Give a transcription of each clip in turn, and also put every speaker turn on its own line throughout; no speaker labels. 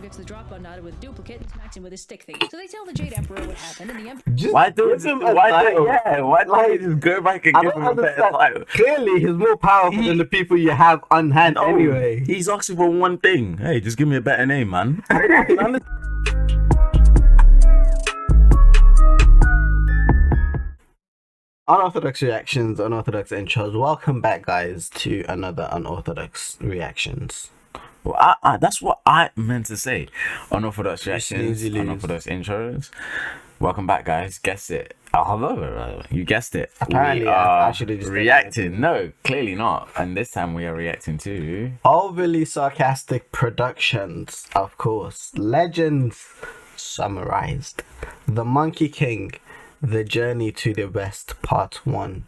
gets the drop unknotted with a duplicate and smacks him with his stick thingy. So they tell the Jade Emperor what happened, and the Emperor...
Why don't you just go back and give him a better title?
Clearly, he's more powerful than the people you have on hand anyway.
He's asking for one thing. Hey, just give me a better name, man.
Unorthodox reactions, unorthodox intros. Welcome back, guys, to another unorthodox reactions.
Well, that's what I meant to say. Unorthodox reactions, unorthodox intros. Welcome back, guys. Guess it. You guessed it.
Apparently,
we are
actually just
reacting. No, clearly not. And this time we are reacting to
Overly Sarcastic Productions, of course. Legends summarized. The Monkey King, The Journey to the West, Part 1.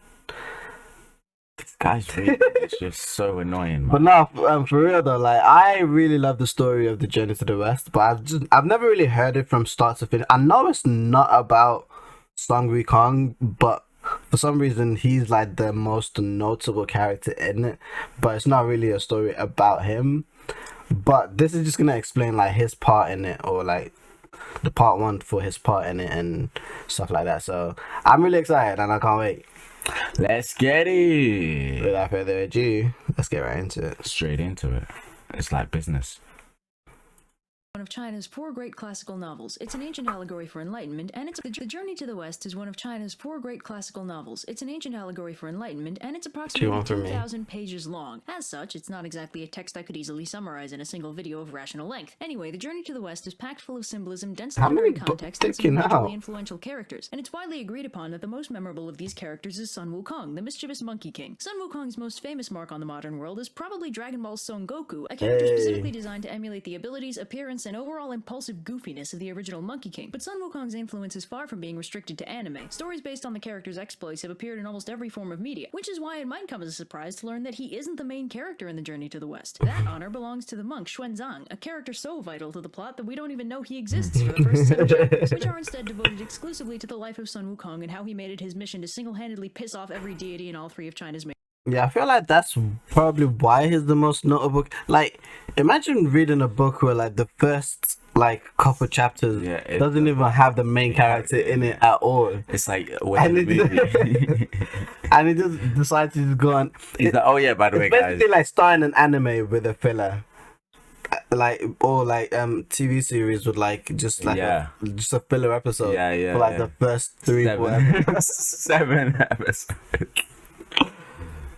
This guy's really it's just so annoying, man.
But no, for real though, like I really love the story of The Journey to the West, but I've never really heard it from start to finish. I know it's not about Sun Wukong, but for some reason he's like the most notable character in it. But it's not really a story about him. But this is just gonna explain like his part in it, or like the part one for his part in it and stuff like that. So I'm really excited and I can't wait.
Let's get it.
Without further ado, let's get right into it.
Straight into it. It's like business.
One of China's 4 great classical novels. It's an ancient allegory for enlightenment, and The Journey to the West is one of China's 4 great classical novels. It's an ancient allegory for enlightenment, and it's approximately 2,000 pages long. As such, it's not exactly a text I could easily summarize in a single video of rational length. Anyway, The Journey to the West is packed full of symbolism, dense literary context, and some hugely influential characters. And it's widely agreed upon that the most memorable of these characters is Sun Wukong, the mischievous Monkey King. Sun Wukong's most famous mark on the modern world is probably Dragon Ball's Son Goku, a character specifically designed to emulate the abilities, appearance, and overall impulsive goofiness of the original Monkey King. But Sun Wukong's influence is far from being restricted to anime. Stories based on the character's exploits have appeared in almost every form of media, which is why it might come as a surprise to learn that he isn't the main character in The Journey to the West. That honor belongs to the monk Xuanzang, a character so vital to the plot that we don't even know he exists for the first 7 chapters, which are instead devoted exclusively to the life of Sun Wukong and how he made it his mission to single-handedly piss off every deity in all 3 of China's main.
Yeah, I feel like that's probably why he's the most notable. Like, imagine reading a book where like the first like couple chapters doesn't even have the main character in it at all.
It's like
and he just decides to just go on.
He's like, oh yeah, by the way, guys,
basically like starting an anime with a filler. Like, or like TV series with like just like just a filler episode for like the first 3
7 episodes.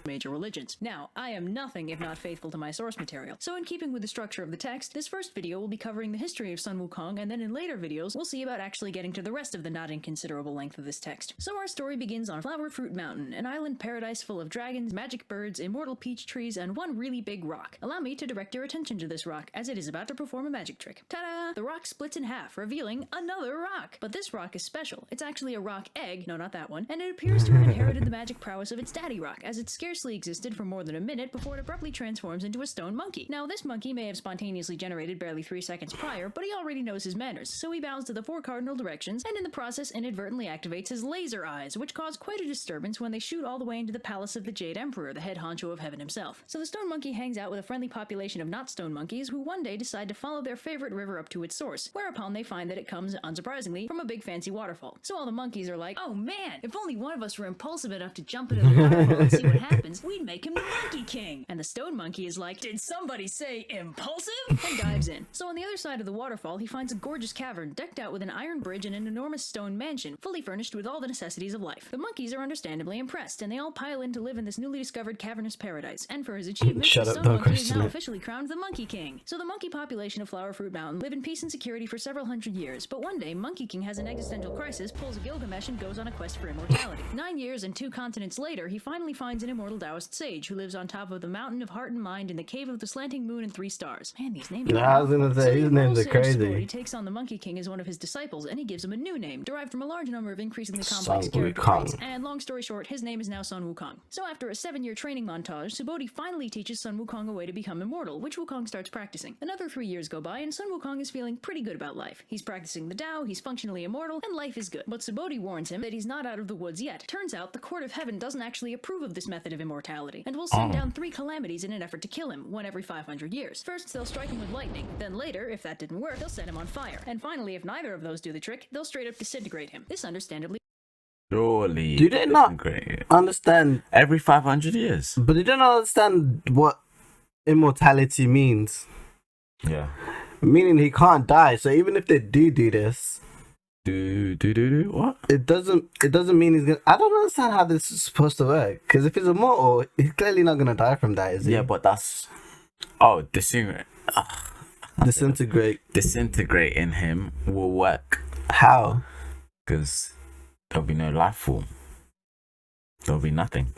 Major religions. Now, I am nothing if not faithful to my source material, so in keeping with the structure of the text, this first video will be covering the history of Sun Wukong, and then in later videos, we'll see about actually getting to the rest of the not inconsiderable length of this text. So our story begins on Flower Fruit Mountain, an island paradise full of dragons, magic birds, immortal peach trees, and one really big rock. Allow me to direct your attention to this rock, as it is about to perform a magic trick. Ta-da! The rock splits in half, revealing another rock! But this rock is special. It's actually a rock egg, no, not that one, and it appears to have inherited the magic prowess of its daddy rock, as it scarcely existed for more than a minute before it abruptly transforms into a stone monkey. Now, this monkey may have spontaneously generated barely 3 seconds prior, but he already knows his manners, so he bows to the 4 cardinal directions, and in the process inadvertently activates his laser eyes, which cause quite a disturbance when they shoot all the way into the palace of the Jade Emperor, the head honcho of heaven himself. So the stone monkey hangs out with a friendly population of not stone monkeys who one day decide to follow their favorite river up to its source, whereupon they find that it comes, unsurprisingly, from a big fancy waterfall. So all the monkeys are like, oh man, if only one of us were impulsive enough to jump into the waterfall and see what happens, we'd make him the Monkey King. And the stone monkey is like, did somebody say impulsive? And dives in. So on the other side of the waterfall, he finds a gorgeous cavern decked out with an iron bridge and an enormous stone mansion, fully furnished with all the necessities of life. The monkeys are understandably impressed, and they all pile in to live in this newly discovered cavernous paradise. And for his achievements, the stone monkey is now officially crowned the Monkey King. So the monkey population of Flower Fruit Mountain live in peace and security for several hundred years, but one day, Monkey King has an existential crisis, pulls a Gilgamesh, and goes on a quest for immortality. 9 years and 2 continents later, he finally finds an immortal Taoist sage who lives on top of the mountain of heart and mind in the cave of the slanting moon and 3 stars. Man, these names are
I was gonna say, his names are crazy.
He takes on the Monkey King as one of his disciples, and he gives him a new name, derived from a large number of increasingly complex character traits. And long story short, his name is now Sun Wukong. So after a 7-year training montage, Subodhi finally teaches Sun Wukong a way to become immortal, which Wukong starts practicing. Another 3 years go by, and Sun Wukong is feeling pretty good about life. He's practicing the Tao, he's functionally immortal, and life is good. But Subodhi warns him that he's not out of the woods yet. Turns out, the court of heaven doesn't actually approve of this method of of immortality, and will send down 3 calamities in an effort to kill him, one every 500 years. First, they'll strike him with lightning. Then later, if that didn't work, they'll set him on fire. And finally, if neither of those do the trick, they'll straight up disintegrate him. This understandably...
Surely.
Do they not understand?
Every 500 years.
But they don't understand what immortality means.
Yeah.
Meaning he can't die. So even if they do this,
what?
It doesn't mean he's gonna. I don't understand how this is supposed to work. Because if he's immortal, he's clearly not gonna die from that, is he?
Yeah, but that's disintegrate in him will work.
How?
Because there'll be no life form. There'll be nothing.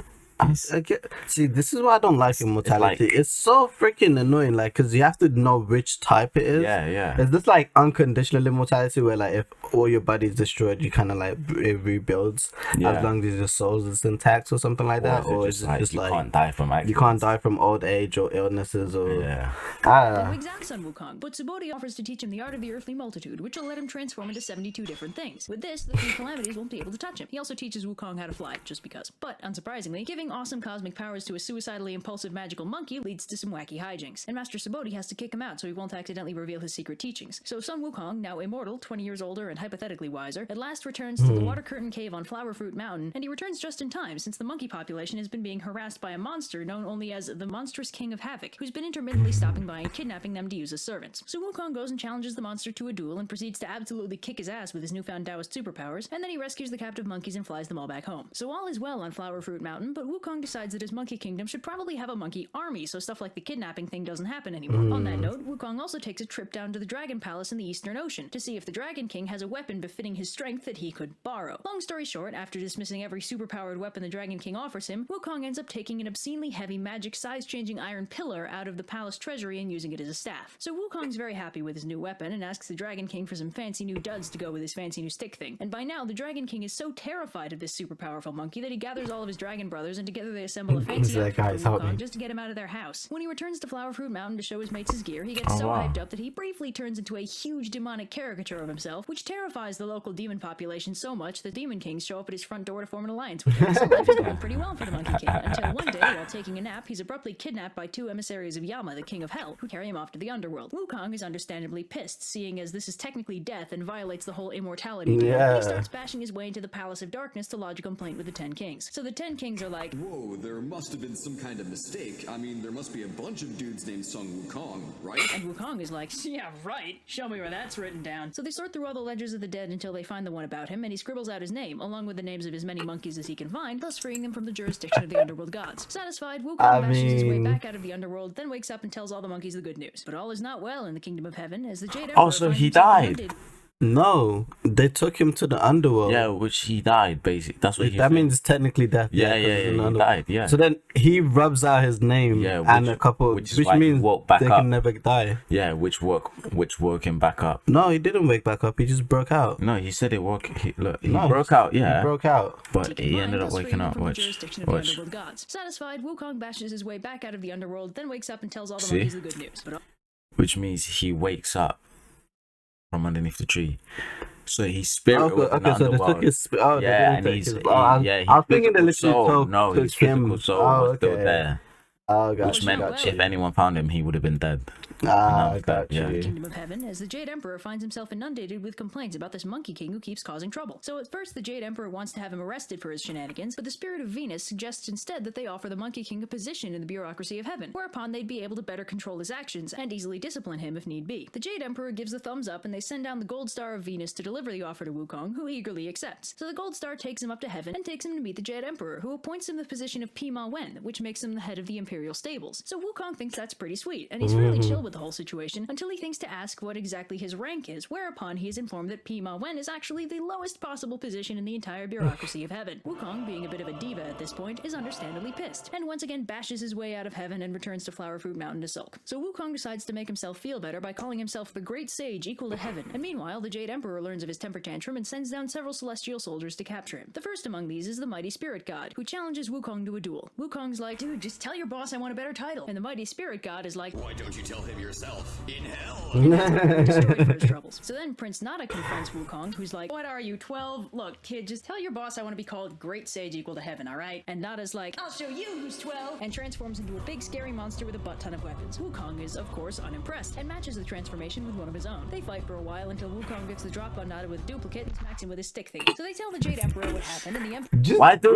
See, this is why I don't like immortality. It's so freaking annoying, like, because you have to know which type it is.
Yeah.
Is this like unconditional immortality, where like if all your body is destroyed, you kind of like it rebuilds as long as your soul is intact or something like that, or is it just
you
like
can't die from accidents?
You can't die from old age or illnesses or
I don't know. Exact Sun Wukong, but Subodhi offers to teach him the art of the earthly multitude, which will let him transform into 72 different things. With this, the 3 calamities won't be able to touch him. He also teaches Wukong how to fly, just because. But unsurprisingly, giving awesome cosmic powers to a suicidally impulsive magical monkey leads to some wacky hijinks, and Master Subodhi has to kick him out so he won't accidentally reveal his secret teachings. So Sun Wukong, now immortal, 20 years older and hypothetically wiser, at last returns to the Water Curtain Cave on Flower Fruit Mountain, and he returns just in time since the monkey population has been being harassed by a monster known only as the Monstrous King of Havoc, who's been intermittently stopping by and kidnapping them to use as servants. So Wukong goes and challenges the monster to a duel and proceeds to absolutely kick his ass with his newfound Taoist superpowers, and then he rescues the captive monkeys and flies them all back home. So all is well on Flower Fruit Mountain, but Wukong decides that his monkey kingdom should probably have a monkey army, so stuff like the kidnapping thing doesn't happen anymore. On that note, Wukong also takes a trip down to the Dragon Palace in the Eastern Ocean to see if the Dragon King has a weapon befitting his strength that he could borrow. Long story short, after dismissing every superpowered weapon the Dragon King offers him, Wukong ends up taking an obscenely heavy magic size-changing iron pillar out of the palace treasury and using it as a staff. So Wukong's very happy with his new weapon and asks the Dragon King for some fancy new duds to go with his fancy new stick thing. And by now, the Dragon King is so terrified of this super powerful monkey that he gathers all of his dragon brothers and together they assemble a fancy outfit for Wukong just to get him out of their house. When he returns to Flower Fruit Mountain to show his mates his gear, he gets so hyped up that he briefly turns into a huge demonic caricature of himself, which terrifies the local demon population so much that demon kings show up at his front door to form an alliance with him. So life is going pretty well for the Monkey King, until one day, while taking a nap, he's abruptly kidnapped by 2 emissaries of Yama, the King of Hell, who carry him off to the underworld. Wukong is understandably pissed, seeing as this is technically death and violates the whole immortality deal. And he starts bashing his way into the Palace of Darkness to lodge a complaint with the 10 Kings. So the 10 Kings are like,
whoa, there must have been some kind of mistake. I mean, there must be a bunch of dudes named Sun Wukong, right?
And Wukong is like, yeah, right. Show me where that's written down. So they sort through all the ledgers of the dead until they find the one about him, and he scribbles out his name, along with the names of as many monkeys as he can find, thus freeing them from the jurisdiction of the underworld gods. Satisfied, Wukong bashes his way back out of the underworld, then wakes up and tells all the monkeys the good news. But all is not well in the kingdom of heaven, as the Jade Emperor
Also, he died.
No, they took him to the underworld.
Yeah, which he died, basically. That's what he
That means technically death.
Yeah, he died, yeah.
So then he rubs out his name and a couple, which means they can never die.
Yeah, which woke him back up.
No, he didn't wake back up. He just broke out.
No, he said it woke. He broke out. Yeah,
he broke out.
But he ended up waking up. Watch.
Satisfied, Wukong bashes his way back out of the underworld, then wakes up and tells all the monkeys the good news.
Which means he wakes up from underneath the tree. So he's spirit.
Okay, so they took his
and he's I
was thinking the literal
no, his physical soul was still there.
Oh,
which meant if anyone found him, he would have been dead.
I got you.
The kingdom of heaven, as the Jade Emperor finds himself inundated with complaints about this Monkey King who keeps causing trouble. So at first, the Jade Emperor wants to have him arrested for his shenanigans, but the spirit of Venus suggests instead that they offer the Monkey King a position in the bureaucracy of heaven, whereupon they'd be able to better control his actions and easily discipline him if need be. The Jade Emperor gives the thumbs up, and they send down the Gold Star of Venus to deliver the offer to Wukong, who eagerly accepts. So the Gold Star takes him up to heaven and takes him to meet the Jade Emperor, who appoints him the position of Pima Wen, which makes him the head of the Imperial Stables. So Wukong thinks that's pretty sweet, and he's fairly chill with the whole situation, until he thinks to ask what exactly his rank is, whereupon he is informed that Pima Wen is actually the lowest possible position in the entire bureaucracy of heaven. Wukong, being a bit of a diva at this point, is understandably pissed, and once again bashes his way out of heaven and returns to Flower Fruit Mountain to sulk. So Wukong decides to make himself feel better by calling himself the Great Sage equal to heaven, and meanwhile the Jade Emperor learns of his temper tantrum and sends down several celestial soldiers to capture him. The first among these is the Mighty Spirit God, who challenges Wukong to a duel. Wukong's like, dude, just tell your boss I want a better title, and the Mighty Spirit God is like,
why don't you tell him yourself in hell.
Story for his troubles. So then Prince Nada confronts Wukong, who's like, what are you, 12? Look, kid, just tell your boss I want to be called Great Sage equal to heaven, alright? And Nada's like, I'll show you who's 12, and transforms into a big scary monster with a butt ton of weapons. Wukong is, of course, unimpressed, and matches the transformation with one of his own. They fight for a while until Wukong gets the drop on Nada with a duplicate and smacks him with his stick thing. So they tell the Jade Emperor what happened, and the Emperor...
Why don't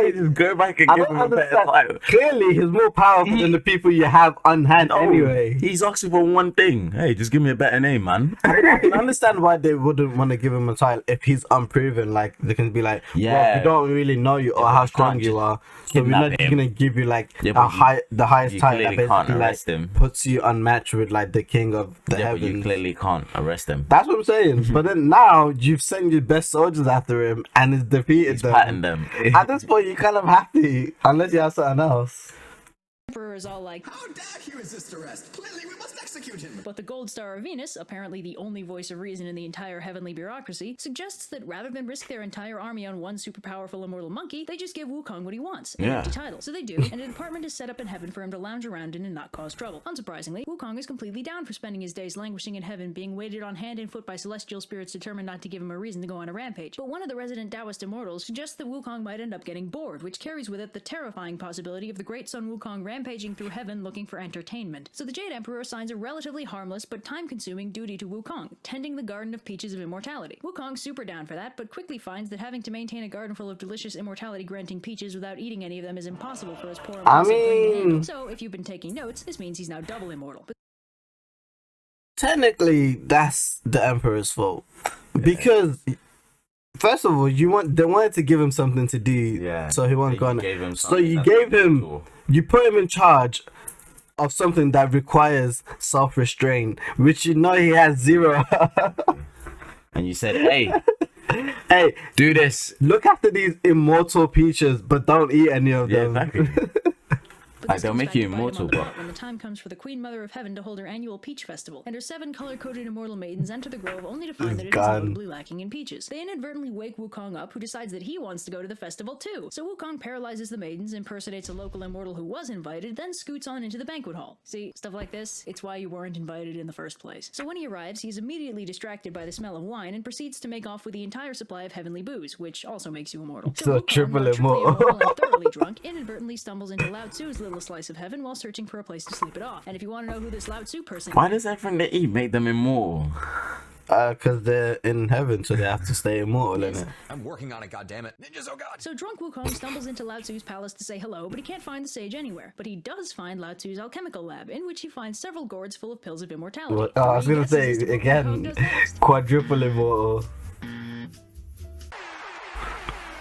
you just go back and give him a better title?
Clearly, he's more powerful than the people you have on hand anyway.
He's asking for one thing. Hey, just give me a better name, man.
I can understand why they wouldn't want to give him a title if he's unproven. Like, they can be like, well, we don't really know you or how strong you are, so we're not going to give you like the highest title that basically like, puts you unmatched with like the king of the heavens.
But you clearly can't arrest him.
That's what I'm saying. But then now you've sent your best soldiers after him and he's defeated them.
Patting them.
At this point, you kind of have to, unless you have something else.
Emperor is all like,
how dare he resist arrest? Clearly we must execute him.
But the Gold Star of Venus, apparently the only voice of reason in the entire heavenly bureaucracy, suggests that rather than risk their entire army on one super powerful immortal monkey, they just give Wukong what he wants, an empty title. So they do, and a department is set up in heaven for him to lounge around in and not cause trouble. Unsurprisingly, Wukong is completely down for spending his days languishing in heaven, being weighted on hand and foot by celestial spirits determined not to give him a reason to go on a rampage. But one of the resident Taoist immortals suggests that Wukong might end up getting bored, which carries with it the terrifying possibility of the great Sun Wukong rampaging through heaven looking for entertainment. So the Jade Emperor assigns a relatively harmless but time-consuming duty to Wukong, tending the Garden of Peaches of Immortality. Wukong's super down for that, but quickly finds that having to maintain a garden full of delicious immortality-granting peaches without eating any of them is impossible for his poor brain. So if you've been taking notes, this means he's now double immortal.
Technically, that's the Emperor's fault. Because first of all, they wanted to give him something to do, so he wasn't going. So you gave him, you put him in charge of something that requires self-restraint, which you know he has zero.
And you said, hey,
hey,
do this.
Look after these immortal peaches, but don't eat any of them.
Exactly. Like, they'll make you immortal, but
when the time comes for the Queen Mother of Heaven to hold her annual Peach Festival, and her 7 color-coded immortal maidens enter the grove only to find that it is notably lacking in peaches. They inadvertently wake Wukong up, who decides that he wants to go to the festival too. So Wukong paralyzes the maidens, impersonates a local immortal who was invited, then scoots on into the banquet hall. See, stuff like this, it's why you weren't invited in the first place. So when he arrives, he's immediately distracted by the smell of wine and proceeds to make off with the entire supply of heavenly booze, which also makes you immortal. So Wukong,
triple immortal
and thoroughly drunk, inadvertently stumbles into Lao Tzu's little slice of heaven while searching for a place to sleep it off. And if you want to know who this Lao Tzu person is...
Why does everything they eat make them immortal?
Because they're in heaven, so they have to stay immortal, innit?
I'm working on it, goddammit. Ninjas, oh god!
So drunk Wukong stumbles into Lao Tzu's palace to say hello, but he can't find the sage anywhere. But he does find Lao Tzu's alchemical lab, in which he finds several gourds full of pills of immortality.
Well, I was gonna say, again, quadruple immortal.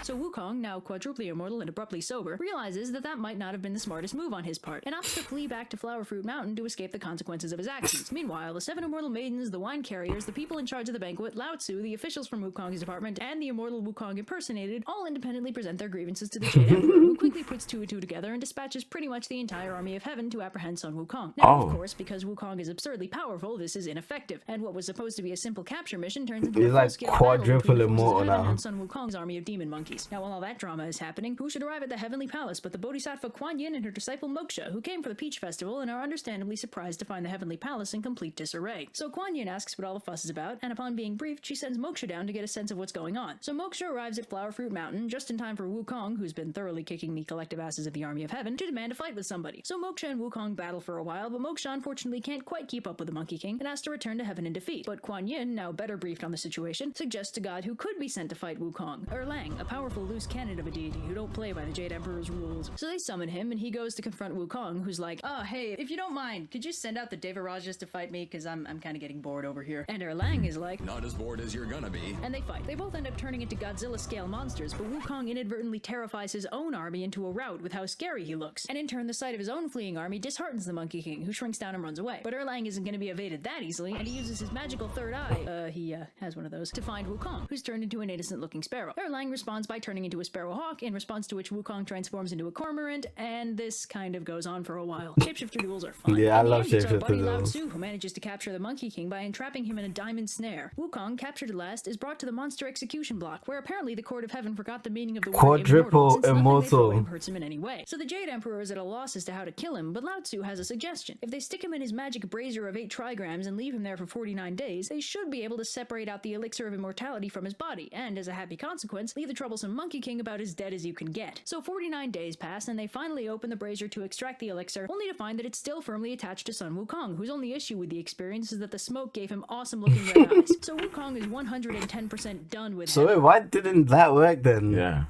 So Wukong, now quadruply immortal and abruptly sober, realizes that that might not have been the smartest move on his part, and opts to flee back to Flower Fruit Mountain to escape the consequences of his actions. Meanwhile, the 7 immortal maidens, the wine carriers, the people in charge of the banquet, Lao Tzu, the officials from Wukong's department, and the immortal Wukong impersonated, all independently present their grievances to the Jade Emperor, who quickly puts 2 and 2 together and dispatches pretty much the entire army of heaven to apprehend Sun Wukong. Now, of course, because Wukong is absurdly powerful, this is ineffective, and what was supposed to be a simple capture mission turns into a full-scale
quadruple immortal now.
And Sun Wukong's army of demon monkeys. Now, while all that drama is happening, who should arrive at the heavenly palace but the Bodhisattva Kuan Yin and her disciple Moksha, who came for the Peach Festival and are understandably surprised to find the heavenly palace in complete disarray. So Kuan Yin asks what all the fuss is about, and upon being briefed, she sends Moksha down to get a sense of what's going on. So Moksha arrives at Flower Fruit Mountain just in time for Wukong, who's been thoroughly kicking the collective asses of the army of heaven, to demand a fight with somebody. So Moksha and Wukong battle for a while, but Moksha unfortunately can't quite keep up with the Monkey King and has to return to heaven in defeat. But Kuan Yin, now better briefed on the situation, suggests a god who could be sent to fight Wukong, Erlang, a powerful loose cannon of a deity who don't play by the Jade Emperor's rules. So they summon him, and he goes to confront Wukong, who's like, oh, hey, if you don't mind, could you send out the Devarajas to fight me? Because I'm kind of getting bored over here. And Erlang is like,
not as bored as you're gonna be.
And they fight. They both end up turning into Godzilla-scale monsters, but Wukong inadvertently terrifies his own army into a rout with how scary he looks. And in turn, the sight of his own fleeing army disheartens the Monkey King, who shrinks down and runs away. But Erlang isn't going to be evaded that easily, and he uses his magical third eye, he has one of those, to find Wukong, who's turned into an innocent-looking sparrow. Erlang responds by turning into into a sparrowhawk, in response to which Wukong transforms into a cormorant, and this kind of goes on for a while. Shapeshifter duels are fun.
Yeah, I love
it's our
shapeshifter
buddy Lao
duels.
Tzu who manages to capture the Monkey King by entrapping him in a diamond snare. Wukong, captured at last, is brought to the monster execution block, where apparently the Court of Heaven forgot the meaning of the word
Quadruple
since nothing they throw
immortal.
him hurts him in any way. So the Jade Emperor is at a loss as to how to kill him, but Lao Tzu has a suggestion. If they stick him in his magic brazier of 8 trigrams and leave him there for 49 days, they should be able to separate out the elixir of immortality from his body, and as a happy consequence, leave the troublesome Monkey King about as dead as you can get. So 49 days pass, and they finally open the brazier to extract the elixir, only to find that it's still firmly attached to Sun Wukong, whose only issue with the experience is that the smoke gave him awesome-looking red eyes. So Wukong is 110% done with
So
him.
wait, why didn't that work then?
Yeah.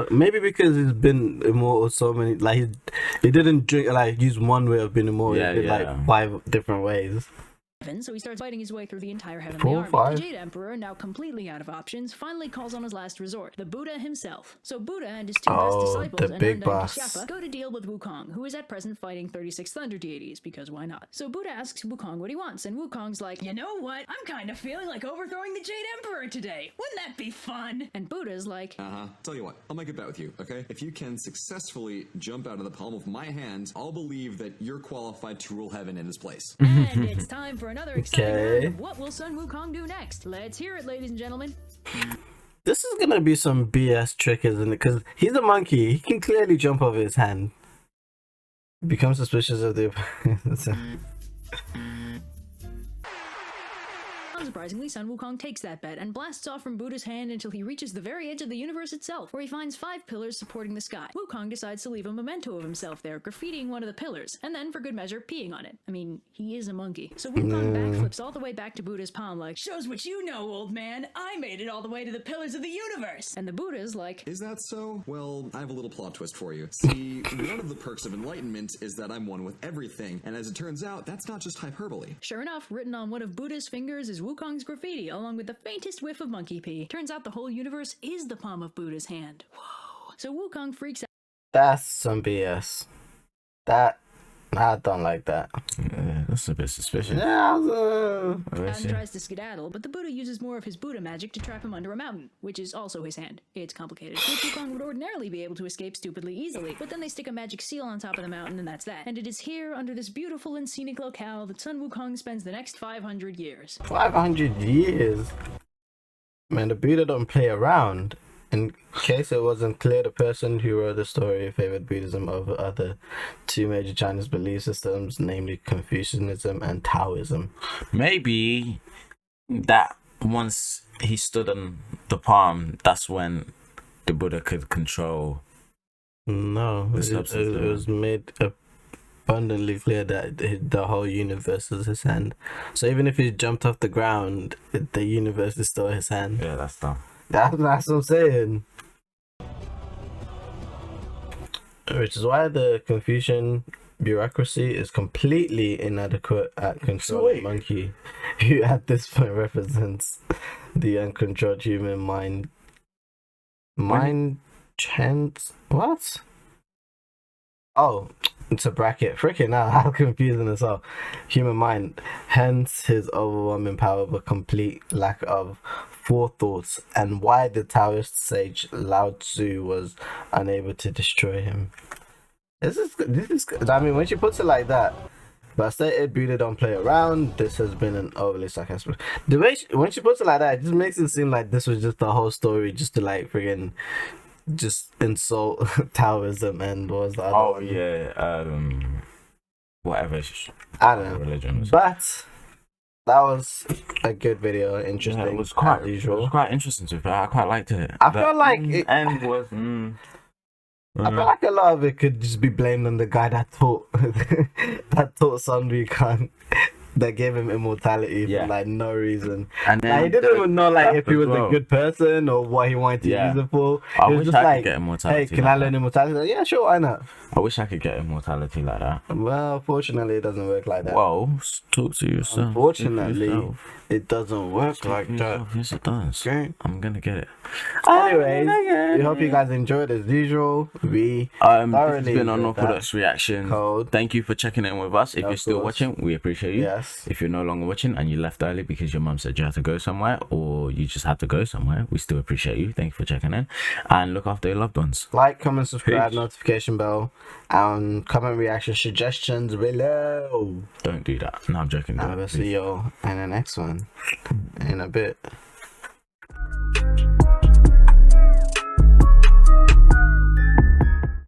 Maybe because he's been immortal so many, like he didn't drink, like use one way of being immortal.
Yeah,
he did
yeah.
like 5 different ways.
So he starts fighting his way through the entire heavenly
4,
army.
5.
The Jade Emperor, now completely out of options, finally calls on his last resort, the Buddha himself. So Buddha and his 2 best disciples,
the big
Ananda and
boss.
Kashyapa, go to deal with Wukong, who is at present fighting 36 thunder deities, because why not? So Buddha asks Wukong what he wants, and Wukong's like, you know what? I'm kind of feeling like overthrowing the Jade Emperor today. Wouldn't that be fun? And Buddha's like,
Tell you what, I'll make a bet with you, okay? If you can successfully jump out of the palm of my hand, I'll believe that you're qualified to rule heaven in his place.
and it's time for another exciting round
Okay.
of what will Sun Wukong do next? Let's hear it, ladies and gentlemen.
This is gonna be some BS trick, isn't it? Because he's a monkey. He can clearly jump over his hand. Become suspicious of the.
Unsurprisingly, Sun Wukong takes that bet and blasts off from Buddha's hand until he reaches the very edge of the universe itself, where he finds 5 pillars supporting the sky. Wukong decides to leave a memento of himself there, graffitiing one of the pillars, and then, for good measure, peeing on it. I mean, he is a monkey. So Wukong backflips all the way back to Buddha's palm like, shows what you know, old man. I made it all the way to the pillars of the universe. And the Buddha's like,
Is that so? Well, I have a little plot twist for you. See, one of the perks of enlightenment is that I'm one with everything, and as it turns out, that's not just hyperbole.
sure enough, written on one of Buddha's fingers is Wukong's graffiti, along with the faintest whiff of monkey pee. Turns out the whole universe is the palm of Buddha's hand. Whoa. So Wukong freaks out.
That's some BS. I don't like that.
Yeah, that's a bit suspicious.
Yeah,
And tries to skedaddle, but the Buddha uses more of his Buddha magic to trap him under a mountain, which is also his hand. It's complicated. Which Wukong would ordinarily be able to escape stupidly easily, but then they stick a magic seal on top of the mountain and that's that. And it is here, under this beautiful and scenic locale, that Sun Wukong spends the next 500 years.
500 years. Man, the Buddha don't play around. In case it wasn't clear, the person who wrote the story favored Buddhism over other 2 major Chinese belief systems, namely Confucianism and Taoism.
Maybe that once he stood on the palm, that's when the Buddha could control.
No, it was made abundantly clear that the whole universe is his hand. So even if he jumped off the ground, the universe is still his hand.
Yeah, that's dumb.
That's what I'm saying. Which is why the Confucian bureaucracy is completely inadequate at controlling monkey, who at this point represents the uncontrolled human mind. What? Oh, it's a bracket. Freaking hell, how confusing as well. Human mind. Hence his overwhelming power, but complete lack of forethought, and why the Taoist sage Lao Tzu was unable to destroy him. This is I mean, when she puts it like that, but stated Buddha don't play around, this has been an overly sarcastic. The way when she puts it like that, it just makes it seem like this was just the whole story, just to like friggin' just insult Taoism and what was the other one?
Yeah, whatever.
I don't know.
Religion was.
But that was a good video, interesting.
Yeah, it was quite
as usual.
It was quite interesting to be fair. I quite liked it.
I felt like it,
end was.
I feel like a lot of it could just be blamed on the guy that taught Sun Wukong, that gave him immortality for like no reason.
And then
like, he didn't even know like if he was
well.
a good person or what he wanted to use it for.
I
It was
wish
just
I
like,
could get immortality.
hey, can I learn immortality? Like, yeah, sure, why not?
I wish I could get immortality like that.
Well, fortunately, it doesn't work like that.
Well, talk to yourself.
Unfortunately, it doesn't work like that.
Yes, it does.
Okay.
I'm gonna get it.
Anyways, we hope you guys enjoyed as usual. We
This has
thoroughly
been
enjoyed
Unorthodox reaction.
Code.
Thank you for checking in with us. If
Of
you're still
course.
watching, we appreciate you.
Yes. Yes.
If you're no longer watching and you left early because your mum said you had to go somewhere, or you just had to go somewhere, we still appreciate you. Thank you for checking in, and look after your loved ones.
Like, comment, subscribe,
Peace.
notification bell, and comment reaction suggestions below.
Don't do that. No, I'm joking.
I will see you all in the next one in a bit.